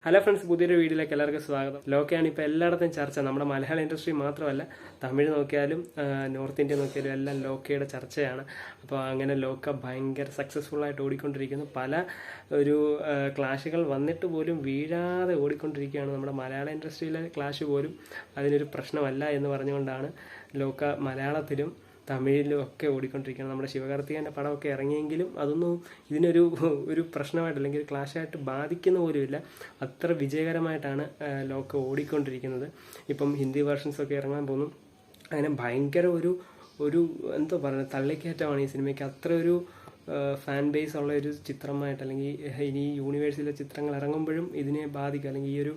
Hello friends, പുതിയൊരു വീഡിയോയിലേക്ക് എല്ലാവർക്കും സ്വാഗതം. ലോക്കയാണ് ഇപ്പോൾ എല്ലായിടത്തും ചർച്ച. നമ്മുടെ മലയാള ഇൻഡസ്ട്രി മാത്രമല്ല, തമിഴ് നോക്കിയാലും നോർത്ത് ഇന്ത്യ നോക്കിയാലും എല്ലാം ലോക്കയുടെ ചർച്ചയാണ്. അപ്പോൾ അങ്ങനെ ലോക്ക ഭയങ്കര സക്സസ്ഫുള്ളായിട്ട് ഓടിക്കൊണ്ടിരിക്കുന്നു. പല ഒരു ക്ലാഷുകൾ വന്നിട്ട് പോലും വീഴാതെ ഓടിക്കൊണ്ടിരിക്കുകയാണ്. നമ്മുടെ മലയാള ഇൻഡസ്ട്രിയിലെ ക്ലാഷ് പോലും അതിനൊരു പ്രശ്നമല്ല എന്ന് പറഞ്ഞുകൊണ്ടാണ് ലോക്ക മലയാളത്തിലും തമിഴിലും ഒക്കെ ഓടിക്കൊണ്ടിരിക്കുകയാണ്. നമ്മുടെ ശിവകാർത്തികേയൻ്റെ പടമൊക്കെ ഇറങ്ങിയെങ്കിലും അതൊന്നും ഇതിനൊരു പ്രശ്നമായിട്ട് അല്ലെങ്കിൽ ക്ലാഷായിട്ട് ബാധിക്കുന്ന പോലുമില്ല. അത്ര വിജയകരമായിട്ടാണ് ലോക്ക ഓടിക്കൊണ്ടിരിക്കുന്നത്. ഇപ്പം ഹിന്ദി വേർഷൻസൊക്കെ ഇറങ്ങാൻ പോകുന്നു. അങ്ങനെ ഭയങ്കര ഒരു എന്തോ പറയുന്നത് തള്ളിക്കയറ്റമാണ് ഈ സിനിമയ്ക്ക്. അത്ര ഒരു ഫാൻ ബേസ് ഉള്ള ഒരു ചിത്രമായിട്ട്, അല്ലെങ്കിൽ ഇനി യൂണിവേഴ്സിലെ ചിത്രങ്ങൾ ഇറങ്ങുമ്പോഴും ഇതിനെ ബാധിക്കും. അല്ലെങ്കിൽ ഈ ഒരു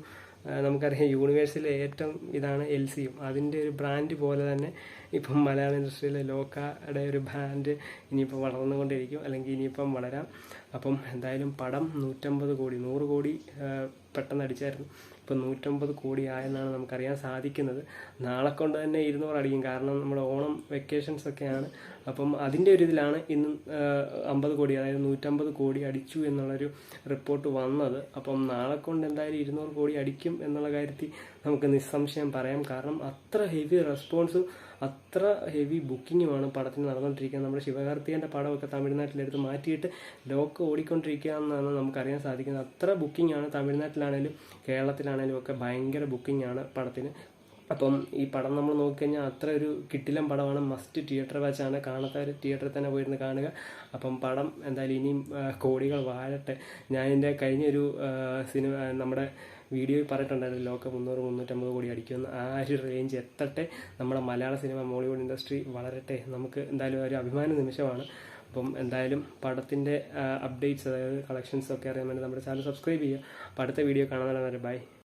നമുക്കറിയാം യൂണിവേഴ്സിലെ ഏറ്റവും ഇതാണ് LCU. അതിൻ്റെ ഒരു ബ്രാൻഡ് പോലെ തന്നെ ഇപ്പം മലയാള ഇൻഡസ്ട്രിയിലെ ലോക്കയുടെ ഒരു ബ്രാൻഡ് ഇനിയിപ്പോൾ വളർന്നുകൊണ്ടിരിക്കും, അല്ലെങ്കിൽ ഇനിയിപ്പം വളരാം. അപ്പം എന്തായാലും പടം 150 കോടി 100 കോടി പെട്ടെന്ന് അടിച്ചായിരുന്നു. ഇപ്പം 150 കോടി ആയെന്നാണ് നമുക്കറിയാൻ സാധിക്കുന്നത്. നാളെ കൊണ്ട് തന്നെ 200 അടിക്കും. കാരണം നമ്മുടെ ഓണം വെക്കേഷൻസ് ഒക്കെയാണ്. അപ്പം അതിൻ്റെ ഒരു ഇതിലാണ് ഇന്ന് 50 കോടി, അതായത് 150 കോടി അടിച്ചു എന്നുള്ളൊരു റിപ്പോർട്ട് വന്നത്. അപ്പം നാളെ കൊണ്ട് എന്തായാലും 200 കോടി അടിക്കും എന്നുള്ള കാര്യത്തിൽ നമുക്ക് നിസ്സംശയം പറയാം. കാരണം അത്ര ഹെവി റെസ്പോൺസും അത്ര ഹെവി ബുക്കിങ്ങുമാണ് പടത്തിന് നടന്നുകൊണ്ടിരിക്കുന്നത്. നമ്മുടെ ശിവകാർത്തികേയൻ്റെ പടമൊക്കെ തമിഴ്നാട്ടിലെടുത്ത് മാറ്റിയിട്ട് ലോക്ക ഓടിക്കൊണ്ടിരിക്കുക എന്നാണ് നമുക്കറിയാൻ സാധിക്കുന്നത്. അത്ര ബുക്കിങ്ങാണ് തമിഴ്നാട്ടിലാണേലും കേരളത്തിലാണേലും ഒക്കെ ഭയങ്കര ബുക്കിങ്ങാണ് പടത്തിന്. അപ്പം ഈ പടം നമ്മൾ നോക്കിക്കഴിഞ്ഞാൽ അത്ര ഒരു കിടിലൻ പടമാണ്. മസ്റ്റ് തിയേറ്റർ വാച്ചാണ്. കാണാത്തവർ തിയേറ്ററിൽ തന്നെ പോയിരുന്ന് കാണുക. അപ്പം പടം എന്തായാലും ഇനിയും കോടികൾ വാഴട്ടെ. ഞാൻ എൻ്റെ കഴിഞ്ഞൊരു സിനിമ നമ്മുടെ വീഡിയോയിൽ പറഞ്ഞിട്ടുണ്ടായിരുന്നു ലോക്ക 300-350 കോടി അടിക്കുമെന്ന്. ആ ഒരു റേഞ്ച് എത്തട്ടെ. നമ്മുടെ മലയാള സിനിമ മോളിവുഡ് ഇൻഡസ്ട്രി വളരട്ടെ. നമുക്ക് എന്തായാലും ഒരു അഭിമാന നിമിഷമാണ്. അപ്പം എന്തായാലും പടത്തിൻ്റെ അപ്ഡേറ്റ്സ്, അതായത് കളക്ഷൻസ് ഒക്കെ അറിയാൻ വേണ്ടി നമ്മുടെ ചാനൽ സബ്സ്ക്രൈബ് ചെയ്യുക. അപ്പോൾ അടുത്ത വീഡിയോ കാണാൻ ബൈ.